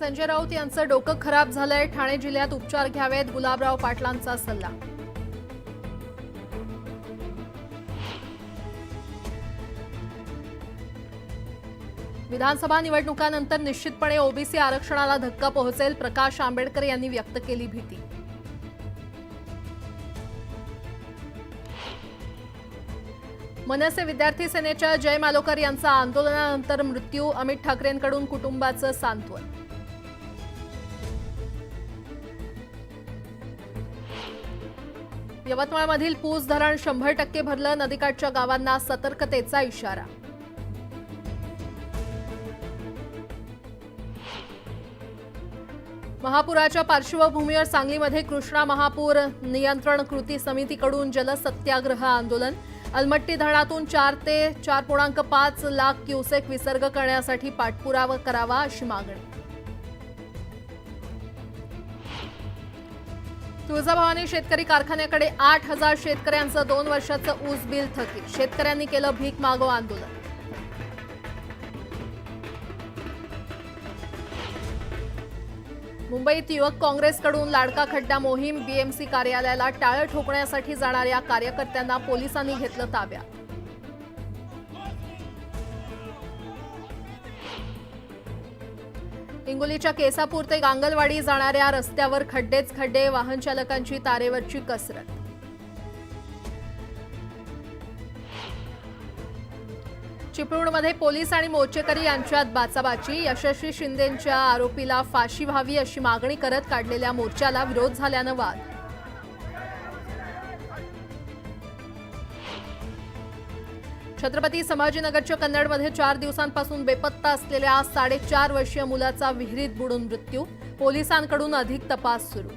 संजय राऊत यांचं डोकं खराब झालंय, ठाणे जिल्ह्यात उपचार घ्यावेत, गुलाबराव पाटलांचा सल्ला. विधानसभा निवडणुकांनंतर निश्चितपणे ओबीसी आरक्षणाला धक्का पोहोचेल, प्रकाश आंबेडकर यांनी व्यक्त केली भीती. मनसे विद्यार्थी सेनेच्या जय मालोकर यांचा आंदोलनानंतर मृत्यू, अमित ठाकरेंकडून कुटुंबाचं सांत्वन. यवतमाळमधील पूस धरण 100% भरलं, नदीकाठच्या गावांना सतर्कतेचा इशारा. महापुराच्या पार्श्वभूमीवर सांगलीमध्ये कृष्णा महापूर नियंत्रण कृती समितीकडून जलसत्याग्रह आंदोलन. अलमट्टी धरणातून 4 ते 4.5 लाख क्युसेक विसर्ग करण्यासाठी पाठपुरावा करावा अशी मागणी. तुळजाभवानी शेतकरी कारखान्याकडे 8,000 शेतकऱ्यांचं 2 वर्षाचं ऊस बिल थकीत, शेतकऱ्यांनी केलं भीक मागो आंदोलन. मुंबईत युवक काँग्रेसकडून लाडका खड्डा मोहीम, बीएमसी कार्यालयाला टाळं ठोकण्यासाठी जाणाऱ्या कार्यकर्त्यांना पोलिसांनी घेतलं ताब्यात. हिंगोलीच्या केसापूर ते गांगलवाडी जाणाऱ्या रस्त्यावर खड्डेच खड्डे, वाहन चालकांची तारेवरची कसरत. चिपळूणमध्ये पोलीस आणि मोर्चेकरी यांच्यात बाचाबाची, यशस्वी शिंदेंच्या आरोपीला फाशी व्हावी अशी मागणी करत काढलेल्या मोर्चाला विरोध झाल्यानं वाद. छत्रपती संभाजीनगरच्या कन्नडमध्ये 4 दिवसांपासून बेपत्ता असलेल्या 4.5 वर्षीय मुलाचा विहिरीत बुडून मृत्यू, पोलिसांकडून अधिक तपास सुरू.